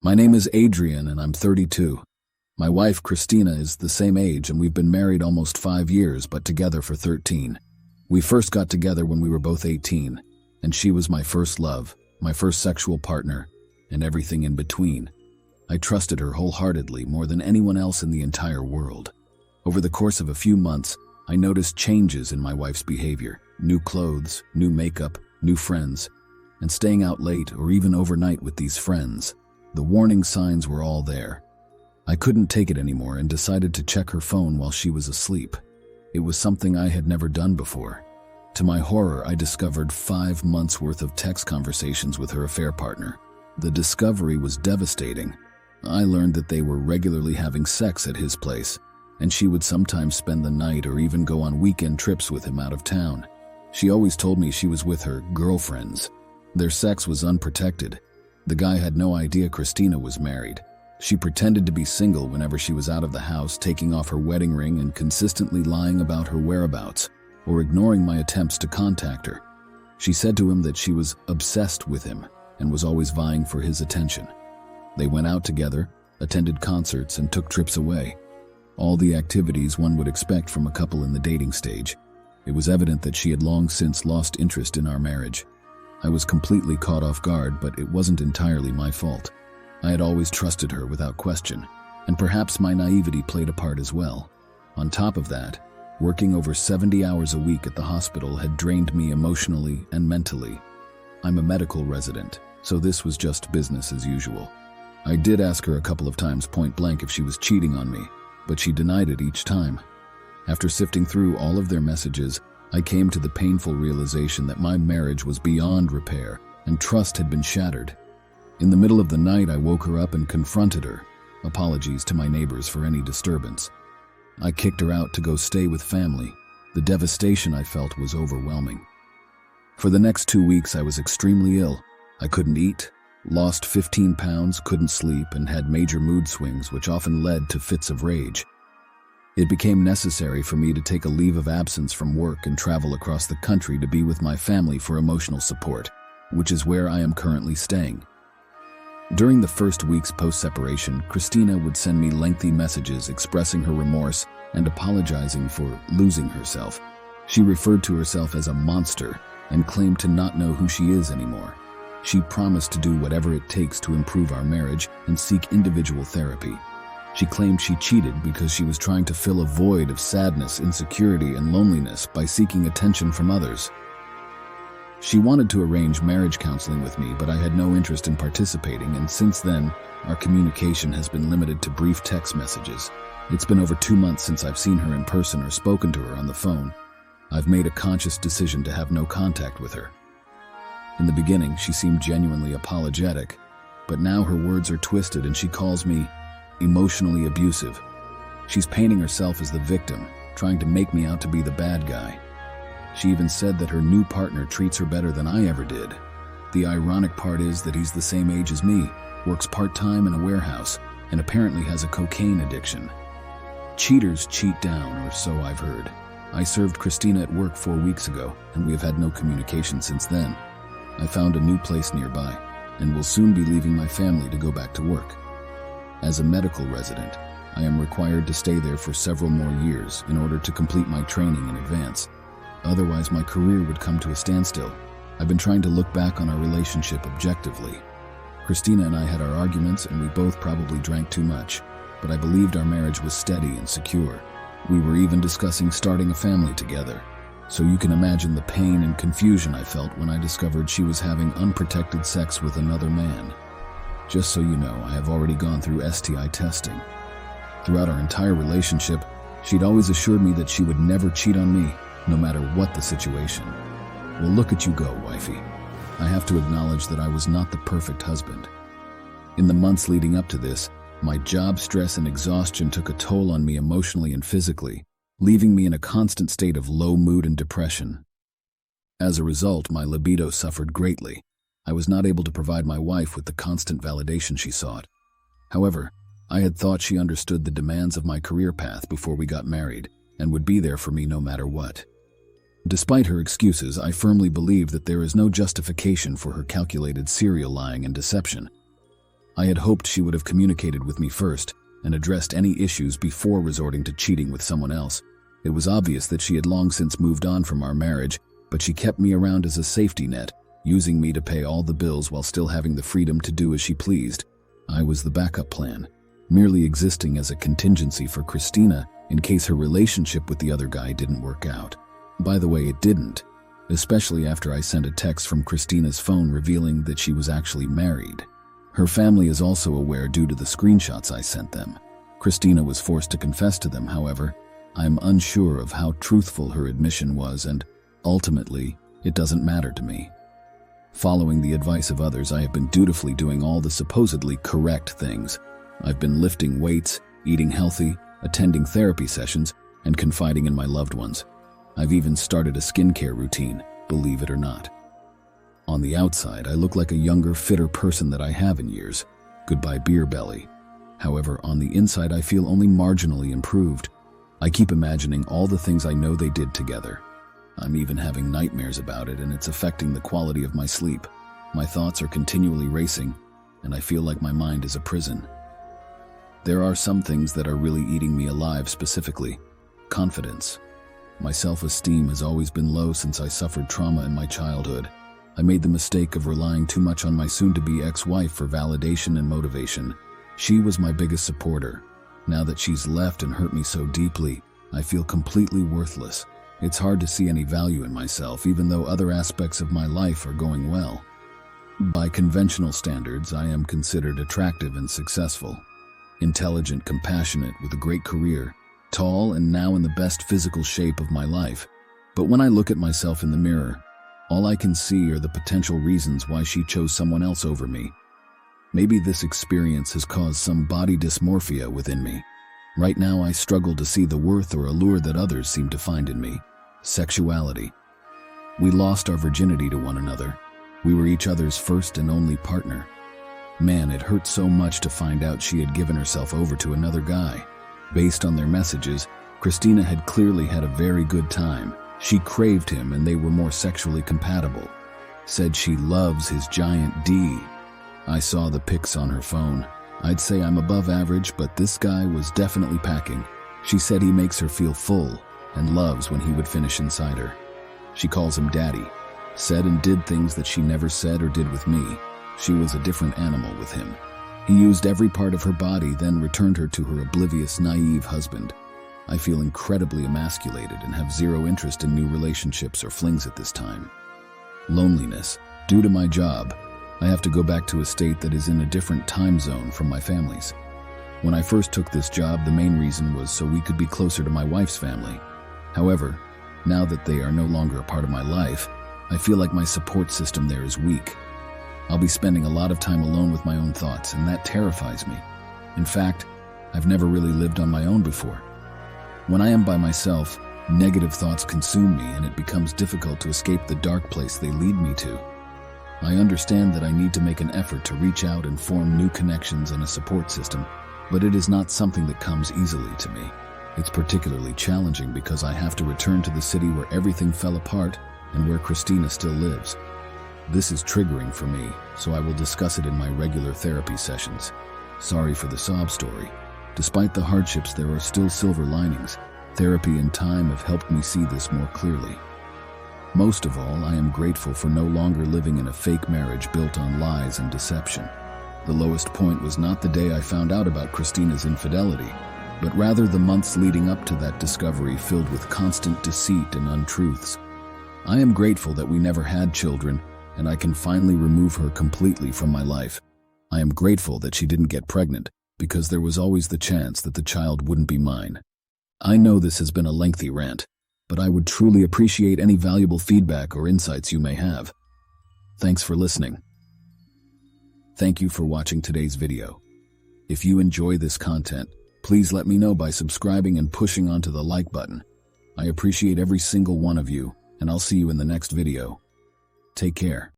My name is Adrian and I'm 32. My wife, Christina, is the same age and we've been married almost 5 years but together for 13. We first got together when we were both 18, and she was my first love, my first sexual partner, and everything in between. I trusted her wholeheartedly more than anyone else in the entire world. Over the course of a few months, I noticed changes in my wife's behavior: new clothes, new makeup, new friends, and staying out late or even overnight with these friends. The warning signs were all there. I couldn't take it anymore and decided to check her phone while she was asleep. It was something I had never done before. To my horror, I discovered 5 months' worth of text conversations with her affair partner. The discovery was devastating. I learned that they were regularly having sex at his place, and she would sometimes spend the night or even go on weekend trips with him out of town. She always told me she was with her girlfriends. Their sex was unprotected. The guy had no idea Christina was married. She pretended to be single whenever she was out of the house, taking off her wedding ring and consistently lying about her whereabouts or ignoring my attempts to contact her. She said to him that she was obsessed with him and was always vying for his attention. They went out together, attended concerts, and took trips away. All the activities one would expect from a couple in the dating stage. It was evident that she had long since lost interest in our marriage. I was completely caught off guard, but it wasn't entirely my fault. I had always trusted her without question, and perhaps my naivety played a part as well. On top of that, working over 70 hours a week at the hospital had drained me emotionally and mentally. I'm a medical resident, so this was just business as usual. I did ask her a couple of times point blank if she was cheating on me, but she denied it each time. After sifting through all of their messages, I came to the painful realization that my marriage was beyond repair and trust had been shattered. In the middle of the night, I woke her up and confronted her. Apologies to my neighbors for any disturbance. I kicked her out to go stay with family. The devastation I felt was overwhelming. For the next 2 weeks, I was extremely ill. I couldn't eat, lost 15 pounds, couldn't sleep, and had major mood swings, which often led to fits of rage. It became necessary for me to take a leave of absence from work and travel across the country to be with my family for emotional support, which is where I am currently staying. During the first weeks post-separation, Christina would send me lengthy messages expressing her remorse and apologizing for losing herself. She referred to herself as a monster and claimed to not know who she is anymore. She promised to do whatever it takes to improve our marriage and seek individual therapy. She claimed she cheated because she was trying to fill a void of sadness, insecurity, and loneliness by seeking attention from others. She wanted to arrange marriage counseling with me, but I had no interest in participating, and since then, our communication has been limited to brief text messages. It's been over 2 months since I've seen her in person or spoken to her on the phone. I've made a conscious decision to have no contact with her. In the beginning, she seemed genuinely apologetic, but now her words are twisted and she calls me emotionally abusive. She's painting herself as the victim, trying to make me out to be the bad guy. She even said that her new partner treats her better than I ever did. The ironic part is that he's the same age as me, works part-time in a warehouse, and apparently has a cocaine addiction. Cheaters cheat down, or so I've heard. I served Christina at work 4 weeks ago, and we have had no communication since then. I found a new place nearby, and will soon be leaving my family to go back to work. As a medical resident, I am required to stay there for several more years in order to complete my training in advance. Otherwise, my career would come to a standstill. I've been trying to look back on our relationship objectively. Christina and I had our arguments, and we both probably drank too much, but I believed our marriage was steady and secure. We were even discussing starting a family together. So you can imagine the pain and confusion I felt when I discovered she was having unprotected sex with another man. Just so you know, I have already gone through STI testing. Throughout our entire relationship, she'd always assured me that she would never cheat on me, no matter what the situation. Well, look at you go, wifey. I have to acknowledge that I was not the perfect husband. In the months leading up to this, my job stress and exhaustion took a toll on me emotionally and physically, leaving me in a constant state of low mood and depression. As a result, my libido suffered greatly. I was not able to provide my wife with the constant validation she sought. However, I had thought she understood the demands of my career path before we got married and would be there for me no matter what. Despite her excuses, I firmly believe that there is no justification for her calculated serial lying and deception. I had hoped she would have communicated with me first and addressed any issues before resorting to cheating with someone else. It was obvious that she had long since moved on from our marriage, but she kept me around as a safety net, using me to pay all the bills while still having the freedom to do as she pleased. I was the backup plan, merely existing as a contingency for Christina in case her relationship with the other guy didn't work out. By the way, it didn't, especially after I sent a text from Christina's phone revealing that she was actually married. Her family is also aware due to the screenshots I sent them. Christina was forced to confess to them, however. I'm unsure of how truthful her admission was, and ultimately, it doesn't matter to me. Following the advice of others, I have been dutifully doing all the supposedly correct things. I've been lifting weights, eating healthy, attending therapy sessions, and confiding in my loved ones. I've even started a skincare routine, believe it or not. On the outside, I look like a younger, fitter person that I have in years. Goodbye beer belly. However, on the inside, I feel only marginally improved. I keep imagining all the things I know they did together. I'm even having nightmares about it, and it's affecting the quality of my sleep. My thoughts are continually racing, and I feel like my mind is a prison. There are some things that are really eating me alive, specifically confidence. My self-esteem has always been low since I suffered trauma in my childhood. I made the mistake of relying too much on my soon-to-be ex-wife for validation and motivation. She was my biggest supporter. Now that she's left and hurt me so deeply, I feel completely worthless. It's hard to see any value in myself, even though other aspects of my life are going well. By conventional standards, I am considered attractive and successful. Intelligent, compassionate, with a great career, tall, and now in the best physical shape of my life. But when I look at myself in the mirror, all I can see are the potential reasons why she chose someone else over me. Maybe this experience has caused some body dysmorphia within me. Right now, I struggle to see the worth or allure that others seem to find in me. Sexuality. We lost our virginity to one another. We were each other's first and only partner. Man, it hurt so much to find out she had given herself over to another guy. Based on their messages, Christina had clearly had a very good time. She craved him and they were more sexually compatible. Said she loves his giant D. I saw the pics on her phone. I'd say I'm above average, but this guy was definitely packing. She said he makes her feel full and loves when he would finish inside her. She calls him daddy. Said and did things that she never said or did with me. She was a different animal with him. He used every part of her body, then returned her to her oblivious, naive husband. I feel incredibly emasculated and have zero interest in new relationships or flings at this time. Loneliness. Due to my job, I have to go back to a state that is in a different time zone from my family's. When I first took this job, the main reason was so we could be closer to my wife's family. However, now that they are no longer a part of my life, I feel like my support system there is weak. I'll be spending a lot of time alone with my own thoughts, and that terrifies me. In fact, I've never really lived on my own before. When I am by myself, negative thoughts consume me, and it becomes difficult to escape the dark place they lead me to. I understand that I need to make an effort to reach out and form new connections and a support system, but it is not something that comes easily to me. It's particularly challenging because I have to return to the city where everything fell apart and where Christina still lives. This is triggering for me, so I will discuss it in my regular therapy sessions. Sorry for the sob story. Despite the hardships, there are still silver linings. Therapy and time have helped me see this more clearly. Most of all, I am grateful for no longer living in a fake marriage built on lies and deception. The lowest point was not the day I found out about Christina's infidelity, but rather the months leading up to that discovery filled with constant deceit and untruths. I am grateful that we never had children, and I can finally remove her completely from my life. I am grateful that she didn't get pregnant, because there was always the chance that the child wouldn't be mine. I know this has been a lengthy rant, but I would truly appreciate any valuable feedback or insights you may have. Thanks for listening. Thank you for watching today's video. If you enjoy this content, please let me know by subscribing and pushing onto the like button. I appreciate every single one of you, and I'll see you in the next video. Take care.